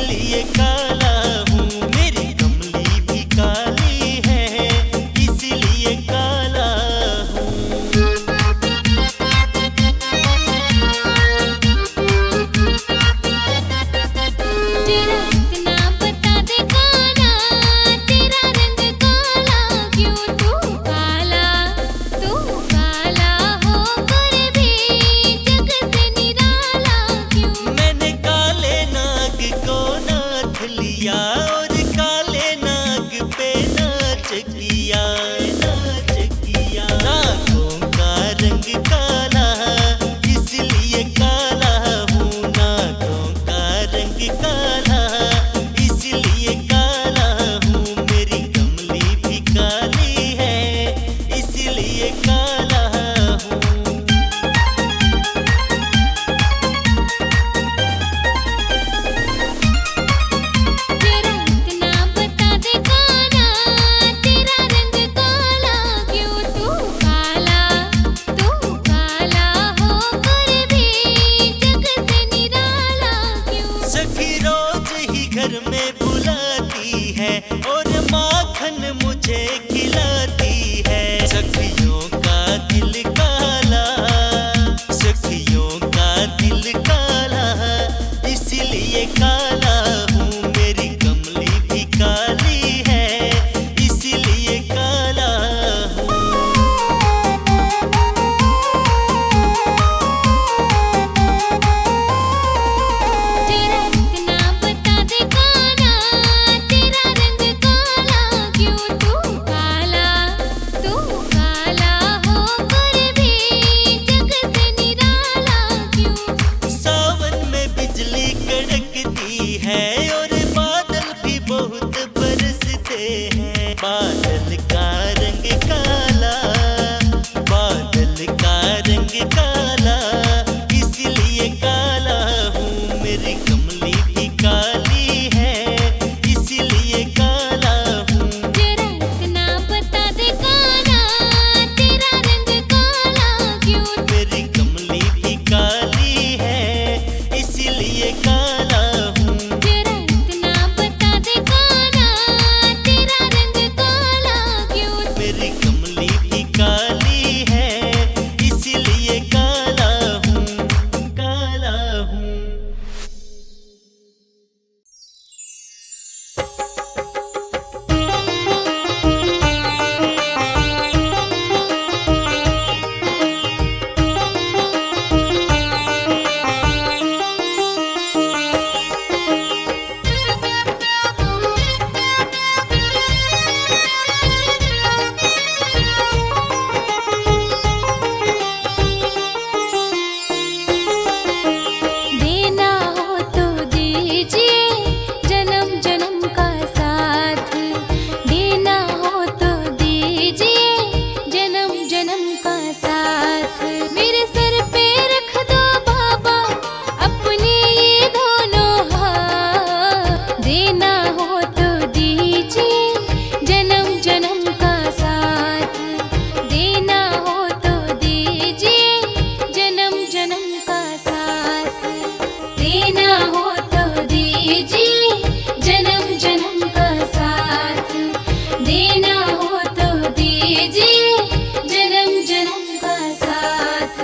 इसलिए काला हूँ, मेरी कमली भी काली है, इसलिए काला हूँ। तेरा इतना बता दे काला, तेरा रंग काला क्यों? तू काला होकर भी जग से निराला क्यों? मैंने काले नाग को नाथ लिया और काले नाग पे नाच किया, नाच किया। नागों का रंग काला इसलिए काला हूँ, नागों का रंग काला इसलिए काला हूँ, मेरी कमली भी काली है, इसलिए काला हूँ। तेरा इतना बता दे काला, तेरा रंग काला क्यों? तू काला होकर भी जग से निराला क्यों? सखी रोज ही घर में बुलाती है और माखन मुझे खिलाती है। सखियों का दिल काला, सखियों का दिल काला इसलिए काला हूँ, मेरी कमली भी काली है, इसलिए काला हूँ। तेरा इतना बता दे काला, तेरा रंग काला क्यों? तू काला होकर भी जग से निराला क्यों? सावन में बिजली कड़कती है और बादल भी बहुत बरसते हैं। बादल का रंग काला, बादल का रंग काला इसलिए काला हूँ, मेरी कमली भी काली है, इसलिए काला हूँ। तेरा इतना बता दे काला, तेरा रंग काला क्यों? मेरी कमली भी काली है, इसलिए काला हूँ। तेरा इतना बता दे काला, तेरा रंग काला क्यों? मेरी कमली भी काली है, इसलिए काला हूँ, काला हूँ। देना हो तो दीजिए जन्म जन्म का साथ, देना हो तो दीजिए जन्म जन्म का साथ। मेरे सर पे रख दो बाबा अपने ये दोनों हाथ, देना हो तो दीजिए जन्म जन्म का साथ, देना हो तो दीजिए जन्म जन्म का साथ, देना हो तो दीजिए जन्म जन्म का साथ, देना हो तो दीजिए जन्म जन्म का साथ।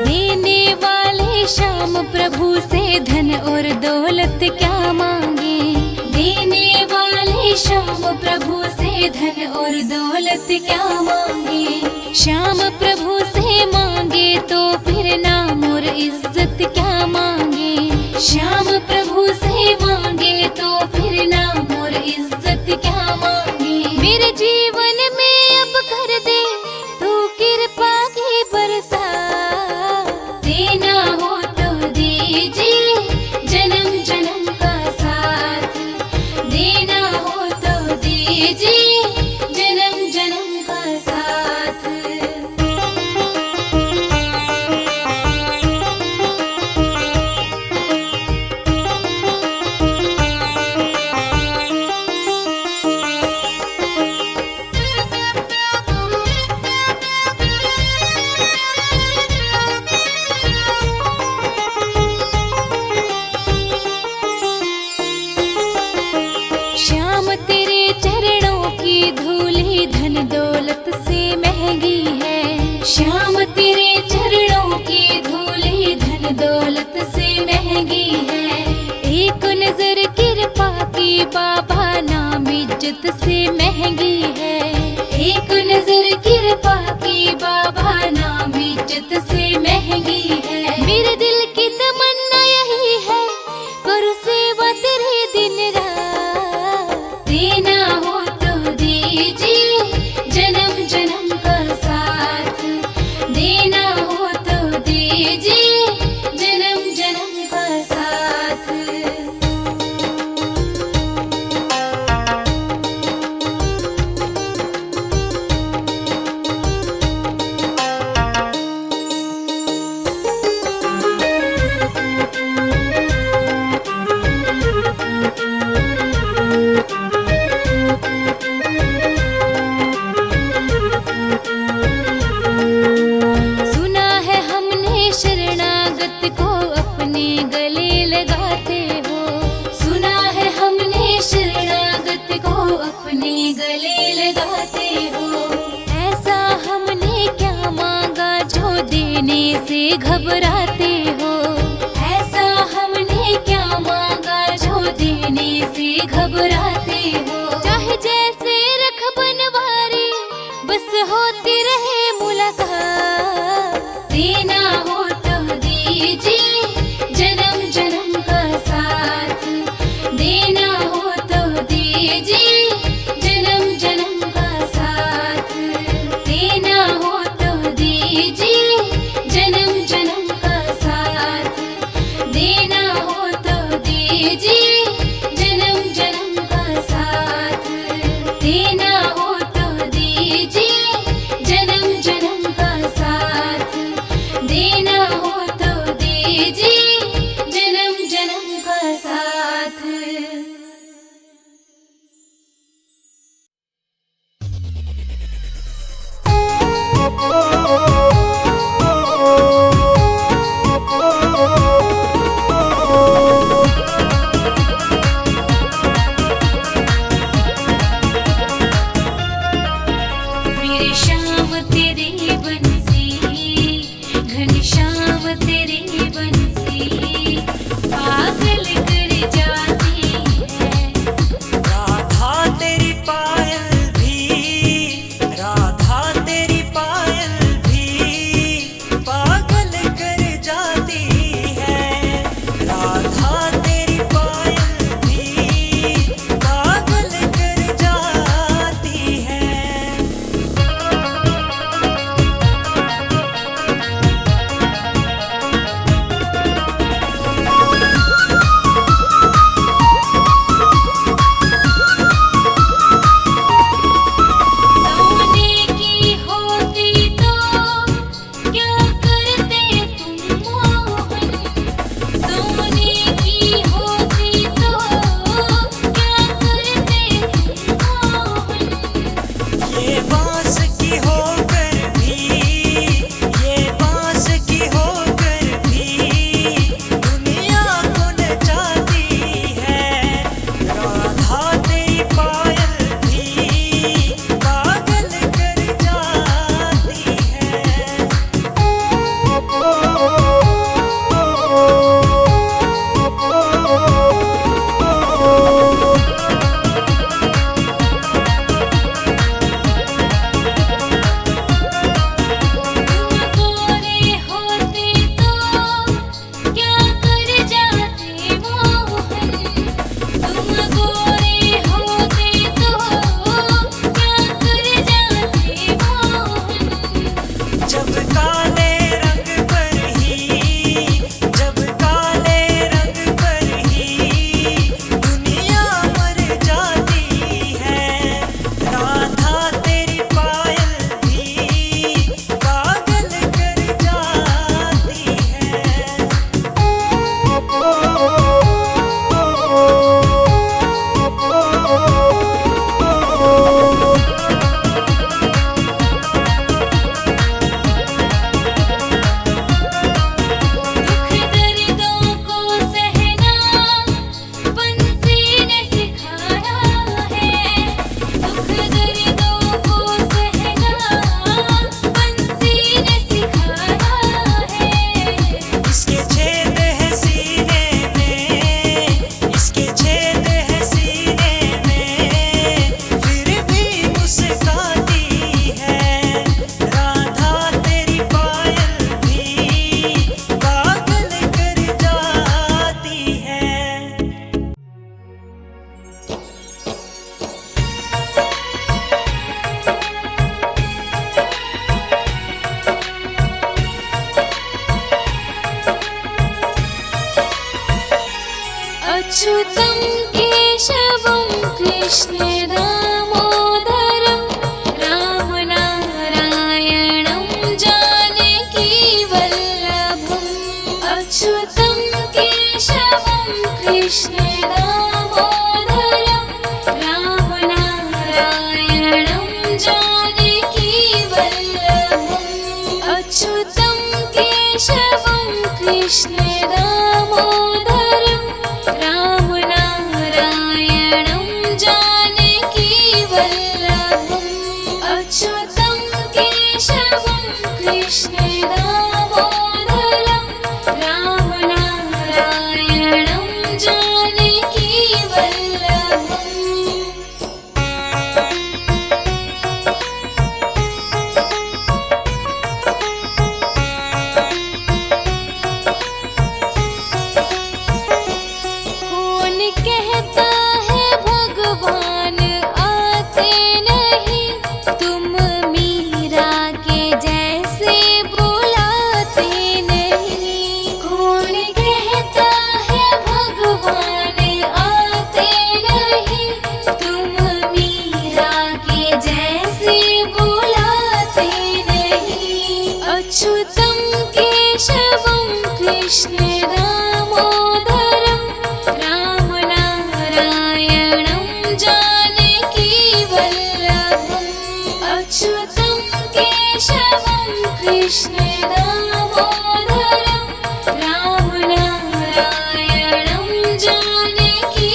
देने वाले श्याम प्रभु से धन और दौलत क्या मांगे, देने वाले श्याम प्रभु से धन और दौलत क्या मांगे? श्याम प्रभु से मांगे तो फिर नाम और इज्जत क्या मांगे? श्याम प्रभु से मांगे तो फिर नाम और इज्जत क्या मांगे? मेरे जीवन में अब कर दे तू कृपा की बरसा, देना हो तो दीजिए जन्म जन्म का साथ, देना हो तो दीजिए जन्म जन्म का धन दौलत से महंगी है। श्याम तेरे चरणों की धूली धन दौलत से महंगी है। एक नजर कृपा की बाबा नाम इज्जत से महंगी है। एक नजर कृपा की बाबा नाम इज्जत से महंगी है। मेरे दिल की तमन्ना यही है, करूं सेवा तेरे दिन रात। देना हो तो दीजिए जन्म जन्म का साथ। देना हो तो दीजिए जन्म जन्म का साथ। सुना है हमने शरणागत को अपने गले लगाते हो। सुना है हमने शरणागत को अपने गले लगाते हो। ऐसा हमने क्या मांगा जो देने से घबराते हो। ऐसा हमने क्या मांगा जो देने से घबराते हो। चाहे जैसे रख बनवारी बस होती रहे मुलाकात। देना हो तो दीजिए जन्म जन्म का साथ। देना हो तो दीजिए जन्म जन्म का साथ। देना हो तो दीजिए जन्म जन्म का साथ। देना हो तो दीजिए जन्म जन्म का साथ। देना हो तो दीजिए जन्म जन्म का साथ। देना हो तो दीजिए जन्म जन्म का साथ। मेरे श्याम तेरी बंसी घनश्याम तेरी बंसी पागल कर जाती है। राधा तेरी पायल भी, राधा तेरी पायल भी पागल कर जाती है। राधा तेरी पायल भी पागल कर जाती है। अच्युतं केशवं कृष्ण दामोदरं रामनारायणं जानकीवल्लभम् अच्युतं केशवं कृष्ण दामोदरं रामनारायणं जानकीवल्लभम् अच्युतं केशवं कृष्ण दामोदरं रामनारायणं जानकीवल्लभम् अच्युतं केशवं कृष्ण दामोदरं रामनारायणं जानकीवल्लभम् कौन कहता है भगवान आते नहीं तुम मीरा के जैसे बुलाते नहीं कौन कहता है भगवान आते नहीं तुम मीरा के जैसे बुलाते नहीं अच्युतं केशवं कृष्ण दामोदरं रामनारायणं जानकीवल्लभम् अच्युतं केशवं कृष्ण दामोदरं रामनारायणं जानकीवल्लभम्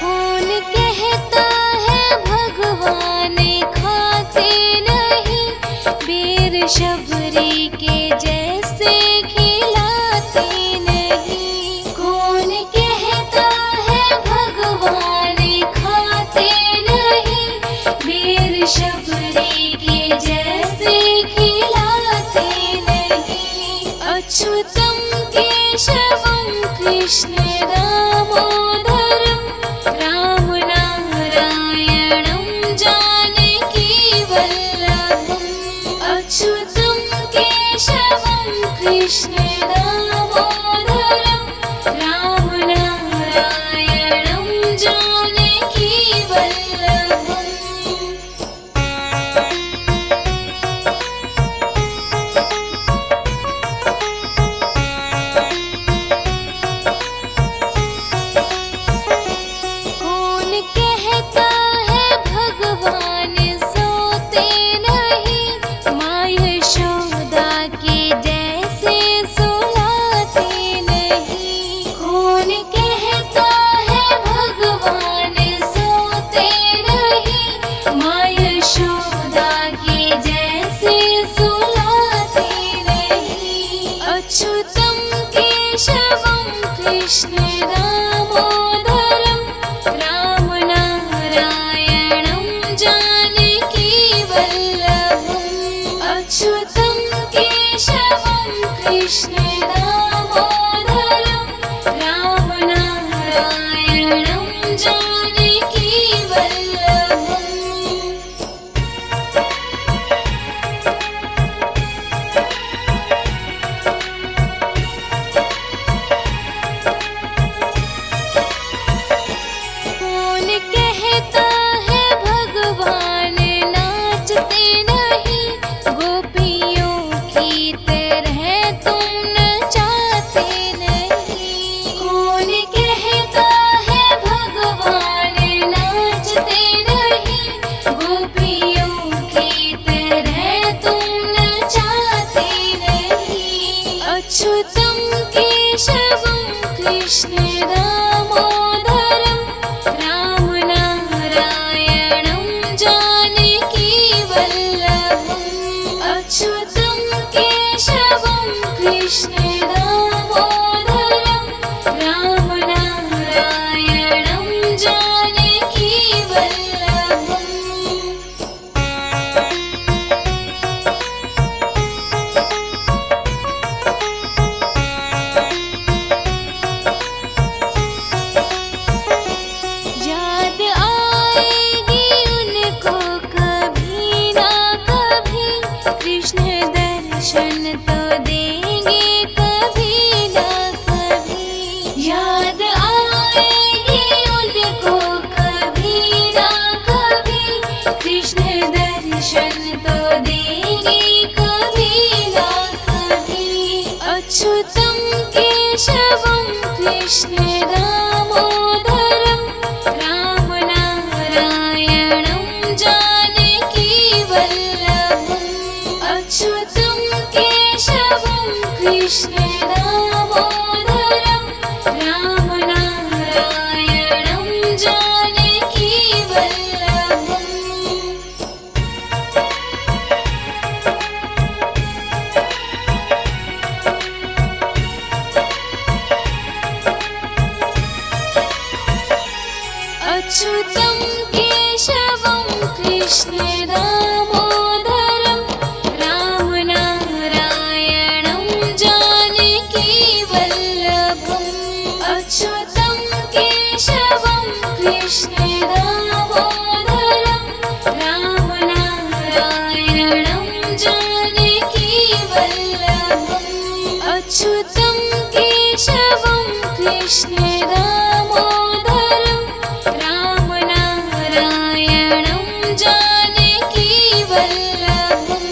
कौन कहता है भगवान खाते नहीं बेर शबरी के जैसे खिलाते नहीं कौन कहता है भगवान खाते नहीं बेर शबरी के जैसे खिलाते नहीं अच्युतं केशवं कृष्ण दामोदरं रामनारायणं जानकीवल्लभम् अच्युतं केशवं कृष्ण दामोदरं रामनारायणं जानकीवल्लभम् कौन कहता है भगवान सोते नहीं माँ यशोदा के जैसे सुलाते नहीं कौन कहता है भगवान सोते नहीं माँ यशोदा के जैसे सुलाते नहीं अच्युतं केशवं कृष्ण दामोदरं रामनारायणं जानकीवल्लभम् अच्युतं केशवं कृष्ण दामोदरं रामनारायणं जानकीवल्लभम् कौन कहता है भगवान नाचते नहीं गोपियों की तरह तुम नचाते नहीं कौन कहता है भगवान नाचते नहीं गोपियों की तरह तुम नचाते नहीं अच्युतं केशवं कृष्ण दामोदरं रामनारायणं जानकीवल्लभम् अच्युतं केशवं कृष्ण दामोदरं रामनारायणं जानकीवल्लभम् कृष्ण दर्शन तो देंगे कभी ना कभी, याद आएगी उनको कभी ना कभी, कृष्ण दर्शन तो देंगे कभी ना कभी। अच्युतम केशवम कृष्ण दामोदरम राम नारायणं जानकी वल्लभम्। अच्युतं केशवं कृष्ण दामोदरं राम नारायणं जानकी वल्लभम्। अच्युतं केशवं कृष्ण दामोदरं राम नारायणं जानकी वल्लभम्। अच्युतं केशवं कृष्ण दामोदरं राम नारायणं जानकी वल्लभम्। अच्युतं केशवं कृष्ण दामोदरं राम नारायणं जानकी वल्लभम्।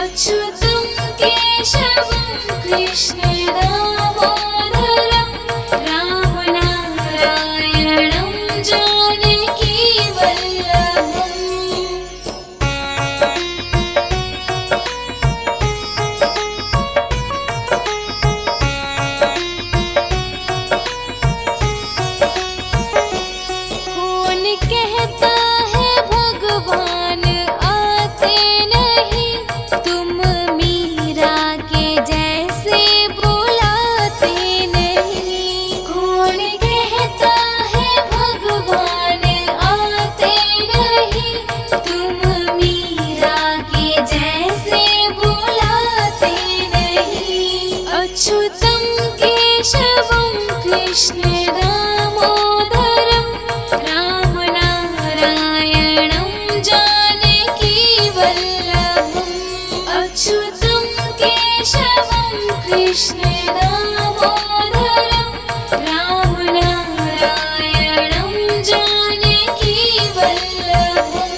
अच्युतं केशवं कृष्ण दामोदरं राम नारायणं जानकी वल्लभम्। कौन कहता है भगवान आते नहीं, तुम मीरा के जैसे बुलाते नहीं। कौन कहता है भगवान आते नहीं, तुम मीरा के जैसे बुलाते नहीं। अच्युतं केशवं कृष्ण दामोदरं राम नारायणं जानकी वल्लभम्। अच्युतं केशवं कृष्ण दामोदरं राम नारायणं जानकी वल्लभम्।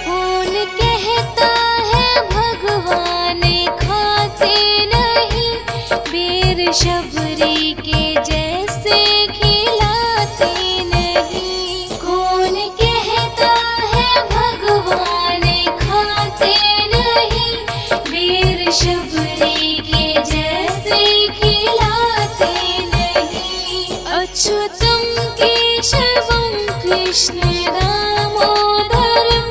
कौन कहता है भगवान खाते नहीं, बेर शबरी के जैसे खिलाते नहीं। कौन कहता है भगवान खाते नहीं, बेर शबरी के जैसे खिलाते नहीं। अच्युतं केशवं कृष्ण दामोदरं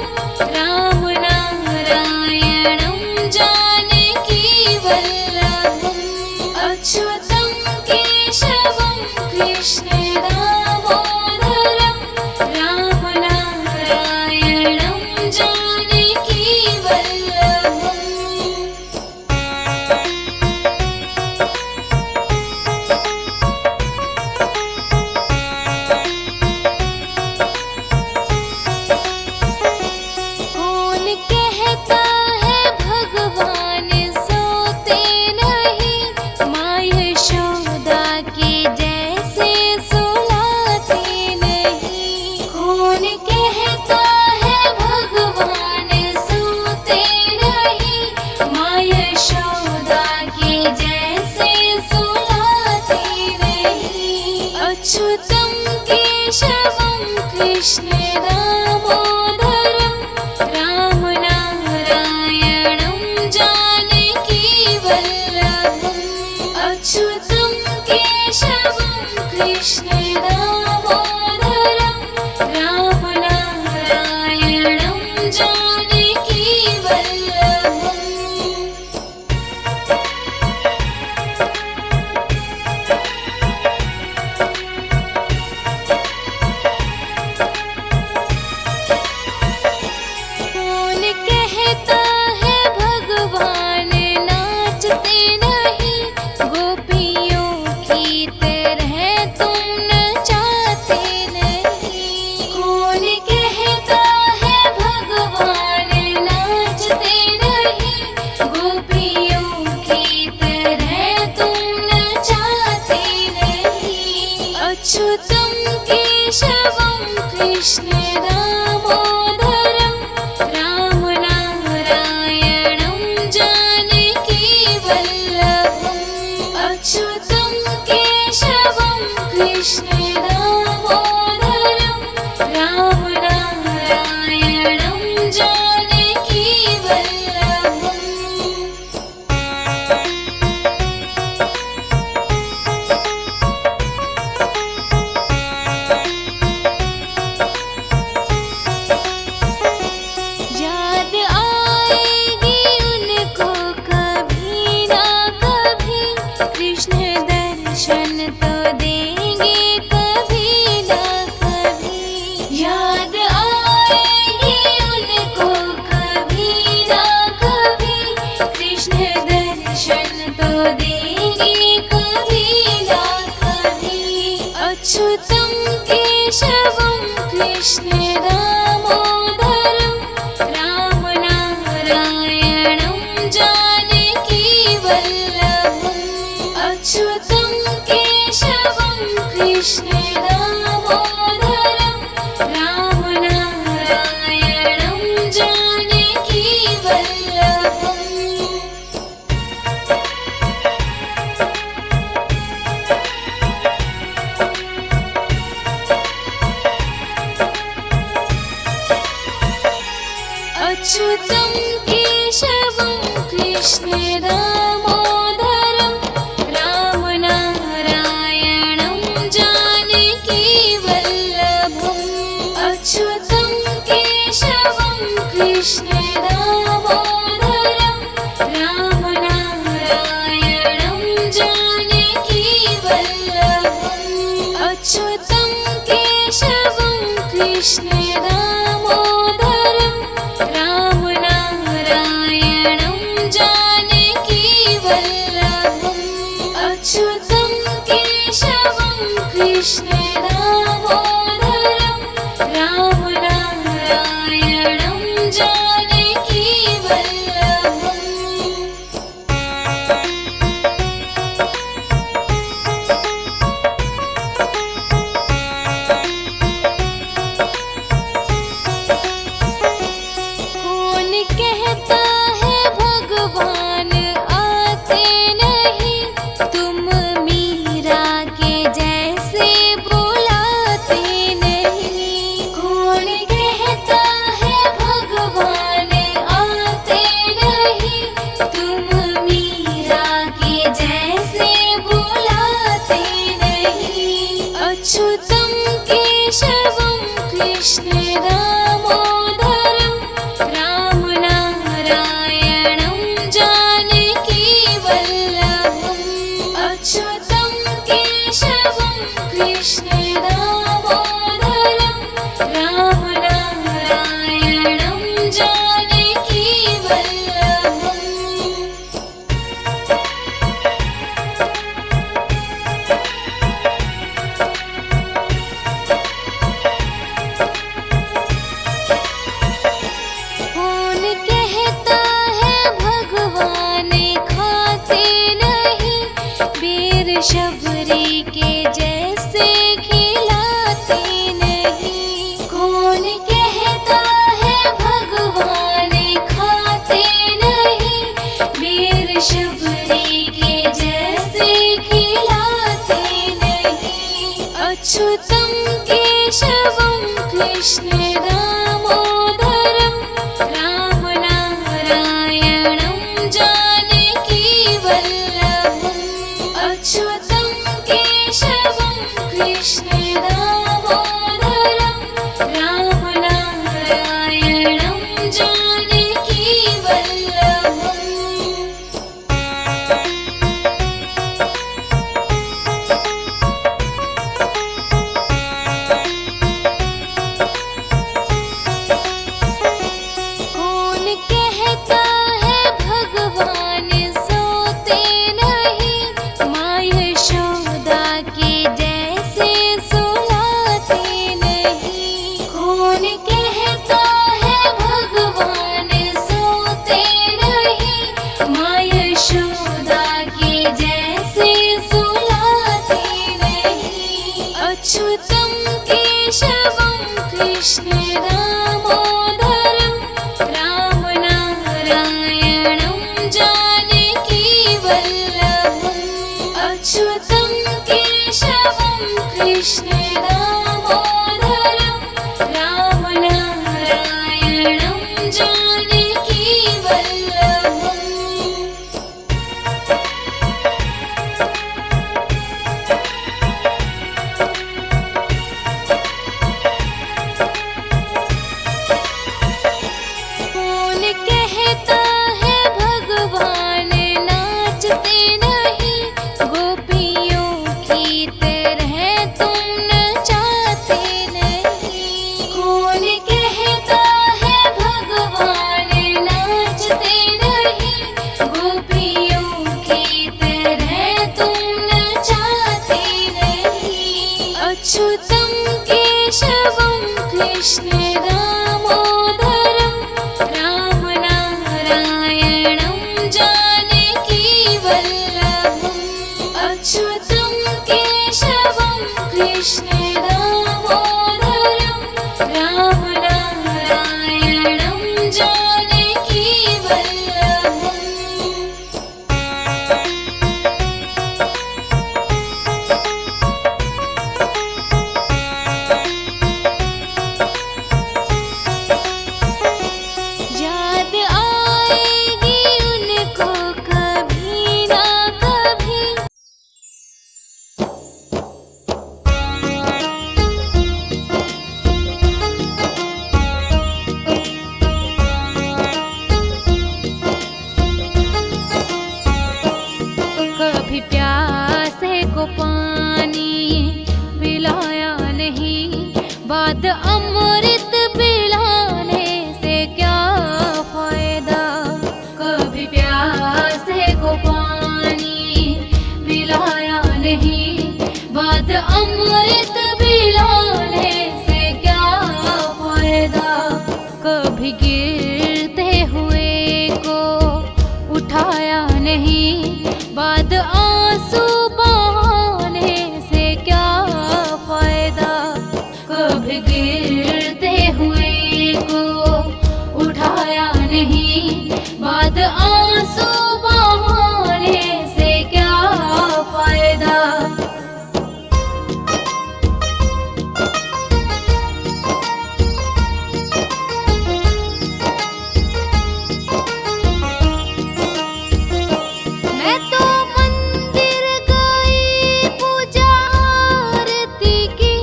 राम नारायणं जानकी वल्लभम्। अच्युतं केशवं कृष्ण दामोदरं राम नारायणं जानकी वल्लभम्। कौन कहता है भगवान सोते नहीं, माँ यशोदा के जैसे सुलाते नहीं। कौन कहता है भगवान सोते नहीं, माँ यशोदा के जैसे सुलाते नहीं। अच्युतं केशवं कृष्ण दामोदरं राम नारायणं जानकी वल्लभम्। अच्युतं केशवं कृष्ण दामोदरं राम नारायणं जानकी वल्लभम्। गोपियों की तरह तुम न चाहते नहीं। कौन कहता है भगवान नाचते नहीं, गोपियों की तरह तुम न चाहते नहीं। अच्युतम केशवम कृष्ण दामोदरम राम नारायणं जानकी वल्लभम्। अच्युतं केशवं कृष्ण दामोदरं राम नारायणं जानकी वल्लभम्। याद आएगी उनको कभी ना कभी, कृष्ण दर्शन तो देंगे कभी ना कभी। याद आएगी उनको कभी ना कभी, कृष्ण दर्शन तो देंगे कभी ना कभी। अच्युतं केशवं कृष्ण दामोदरं राम नारायणं जानकी वल्लभम्। अच्युतं केशवं कृष्ण दामोदरं राम नारायणं जानकी वल्लभम्। अच्युतं केशवं कृष्ण दामोदरं राम नारायणं जानकी वल्लभम्। अच्युतं केशवं कृष्ण दामोदरं राम नारायणं जानकी वल्लभम्। अच्युतं केशवं कृष्ण दामोदरं राम नारायणं जानकी वल्लभम्। अच्युतं केशवं कृष्ण दामोदरं राम नारायणं जानकी वल्लभम्। कौन कहता है भगवान आते नहीं, तुम मीरा के जैसे बुलाते नहीं। कौन कहता है भगवान आते नहीं, तुम मीरा के जैसे बुलाते नहीं। अच्युतं केशवं कृष्ण दामोदरं राम नारायणं जानकी वल्लभम्। अच्युतं केशवं कृष्ण दामोदरं राम नारायणं जानकी वल्लभम्। कौन कहता है भगवान खाते नहीं, बेर शबरी के जैसे खिलाते नहीं। कौन कहता है भगवान खाते नहीं, बेर शबरी के जैसे खिलाते नहीं। अच्युतं केशवं कृष्ण दामोदरं राम नारायणं जानकी वल्लभम्। अच्युतं केशवं कृष्ण दामोदरं राम नारायणं जानकी वल्लभम्। कृष्ण दामोदरं रामनारायणं जानकी वल्लभम्। कौन कहता है भगवान नाचते नहीं, गोपियों की तरह तुम नचाते नहीं। कौन कहता है भगवान नाचते नहीं, गोपियों की तरह तुम नचाते नहीं। अच्युतं केशवं कृष्ण दामोदरं रामनारायणं जानकी वल्लभम्। अच्युतं केशवं कृष्ण दामोदरं रामनारायणं जानकी वल्लभम्। याद आएगी उनको कभी ना कभी। कभी प्यासे को पानी पिलाया नहीं, बाद अमृत पिलाने से क्या फायदा। कभी प्यासे को पानी पिलाया नहीं, बाद अमृत पिलाने से क्या फायदा। कभी गिरते हुए को उठाया नहीं, बाद आंसू बहाने से क्या फायदा। कभी गिरते हुए को उठाया नहीं, बाद आंसू बहाने से क्या फायदा। मैं तो मंदिर गई पूजा आरती की,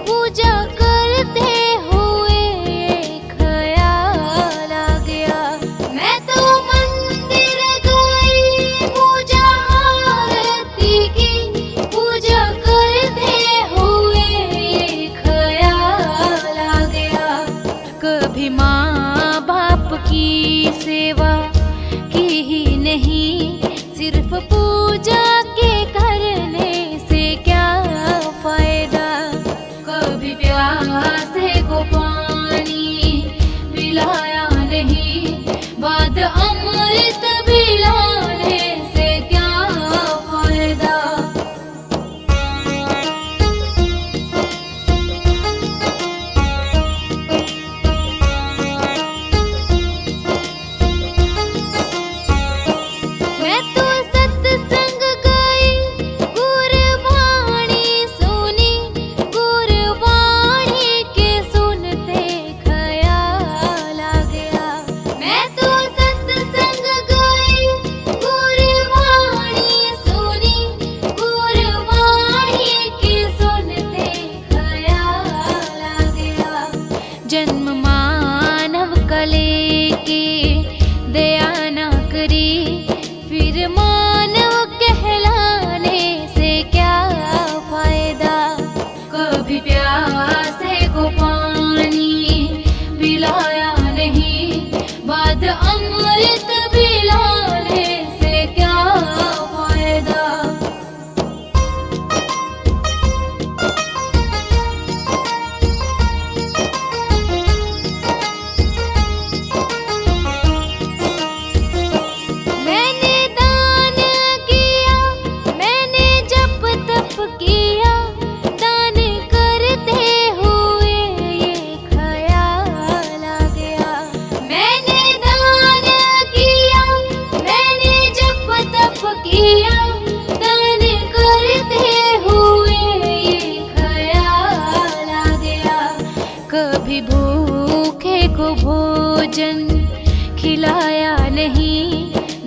पूजा करते हुए ख्याल आ गया। मैं तो मंदिर गई पूजा आरती की, पूजा करते हुए ख्याल आ गया। कभी माँ बाप की सेवा की ही नहीं, सिर्फ पूजा के करने से क्या फायदा। कभी प्यासे को पानी पिलाया नहीं, बाद अमृत पिलाने से क्या फायदा। भोजन खिलाया नहीं,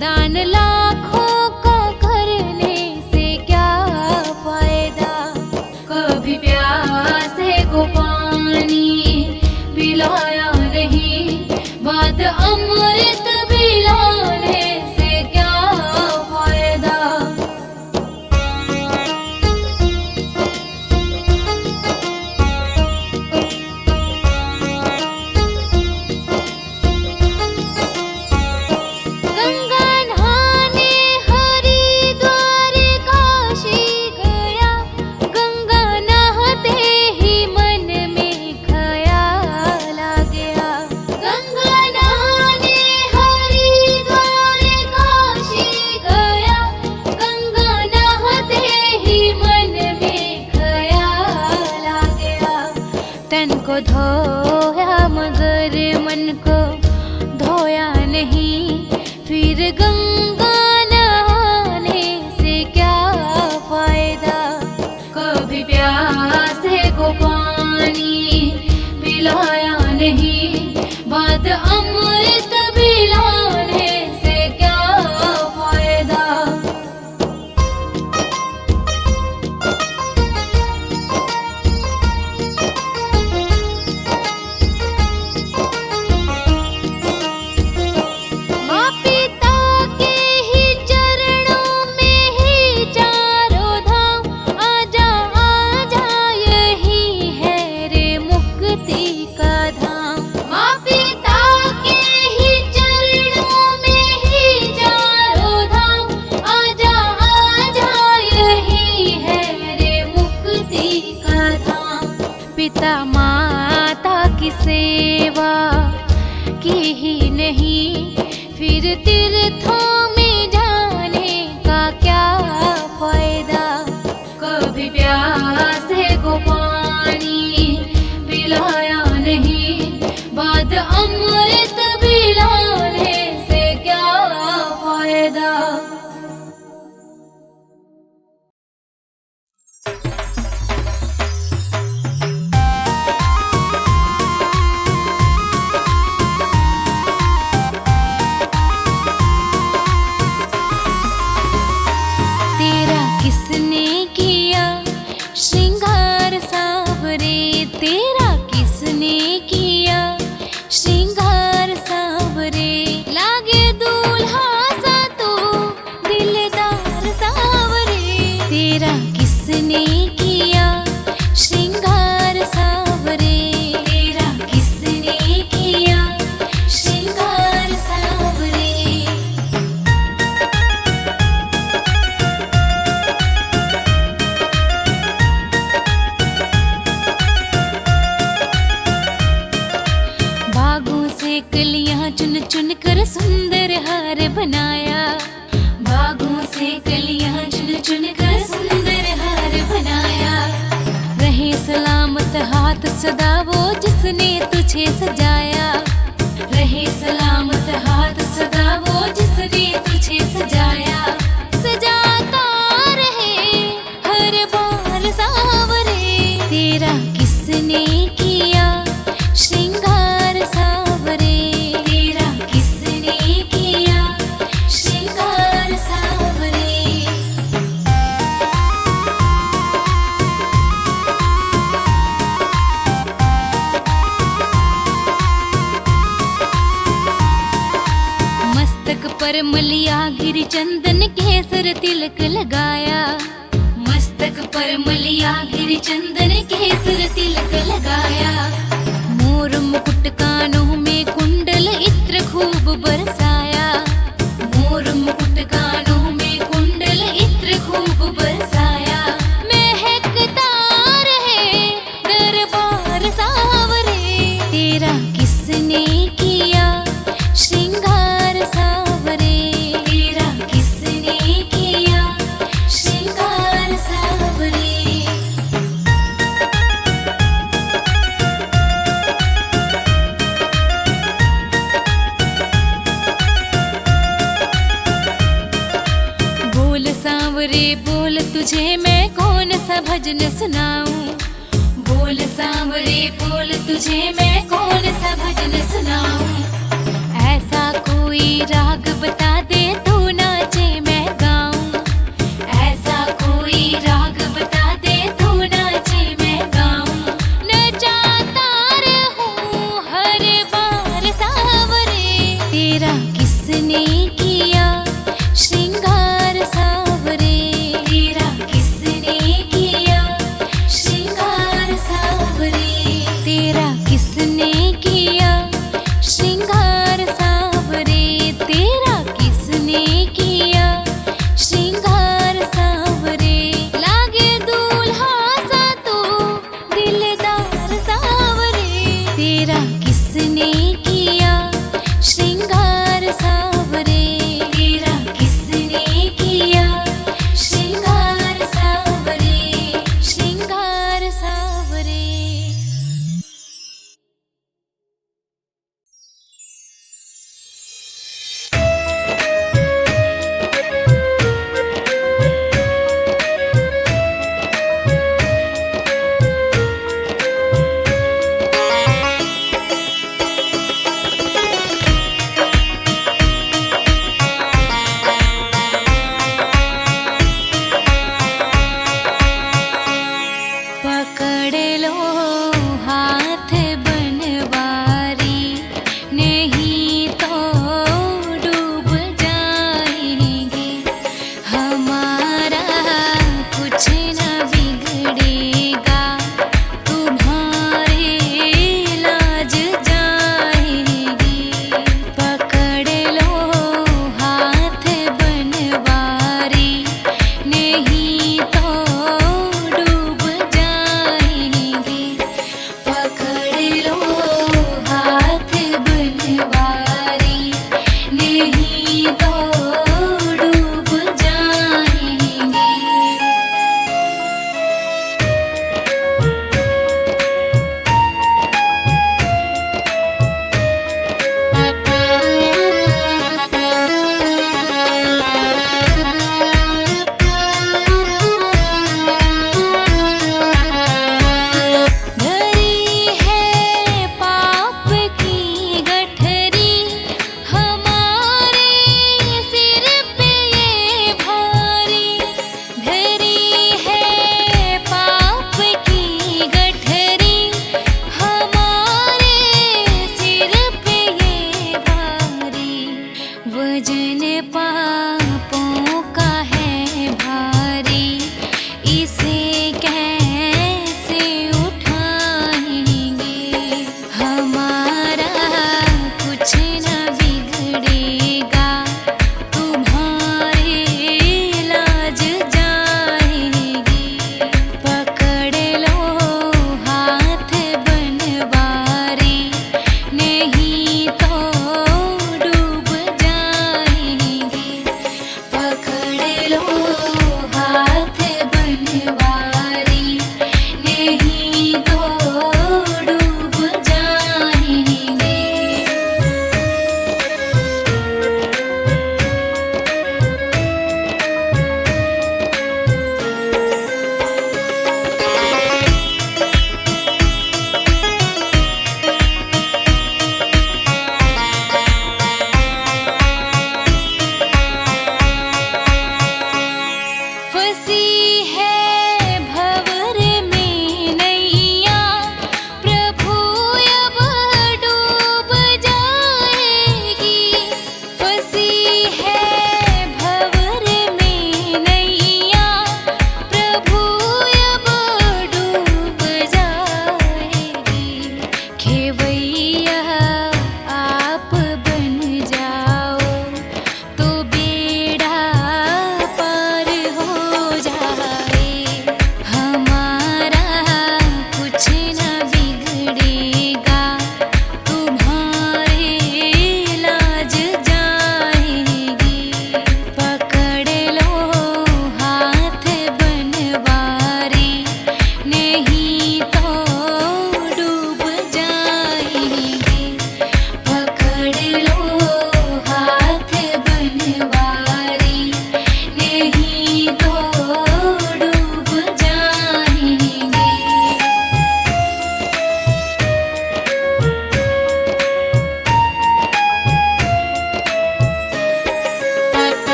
दान लाखों का करने से क्या फायदा। कभी प्यासे को पानी पिलाया नहीं, बात अमृत पिलाने से क्या फायदा। गंगा नहाने हरिद्वार काशी गया, गंगा नहाते ही मन में ख्याल आ गया। गंगा नहाने हरिद्वार काशी गया, गंगा नहाते ही मन में ख्याल आ गया। तन को धोया मगर मन को धोया नहीं, फिर गंगा नहाने से क्या फायदा। कभी प्यासे को पानी पिलाया नहीं, बात अमृत पिलाने से क्या फायदा। माँ पिता के ही चरणों में ही चारों धाम, आजा आजा यही है रे मुक्ति का धाम। माँ पिता के ही चरणों में ही चारों धाम, आजा आजा यही है रे मुक्ति का धाम। पिता माता की सेवा की ही नहीं, फिर तीर्थों में जाने का क्या फायदा। कभी प्यासे को पानी पिलाया नहीं, बात अमृत पिलाने से क्या फायदा। तेरा किसने किया श्रृंगार सावरे, तेरा किसने किया श्रृंगार सावरे। लागे दूल्हा सा तू दिलदार सावरे, तेरा किसने किया श्रृंगार सावरे। तेरा किसने किया श्रृंगार सावरे। बागों से कलियां चुन चुन कर सुंदर हार बनाया, बागों से कलियां चुन चुन कर सुंदर हार बनाया। रहे सलामत हाथ सदा वो जिसने तुझे सजाया, रहे सलामत हाथ सदा वो जिसने तुझे सजाया। सजाता रहे हर बार सावरे, तेरा किसने किया श्रृंगार सावरे। तेरा किसने किया श्रृंगार सावरे। मस्तक पर मलिया गिर चंदन केसर तिलक लगाया, मस्तक पर मलिया गिर चंदन केसर तिलक लगाया। मोर मुकुट कानों में कुंडल इत्र खूब बरसाया, मोर मुकुट कानों में कुंडल इत्र खूब बरसाया। महकता रहे दरबार सावरे, तेरा किसने किया श्रृंगार सावरे। तेरा किसने किया श्रृंगार सावरे। सांवरे बोल तुझे मैं कौन सा भजन सुनाऊं, बोल सांवरे बोल तुझे मैं कौन सा भजन सुनाऊं। ऐसा कोई राग बता दे तो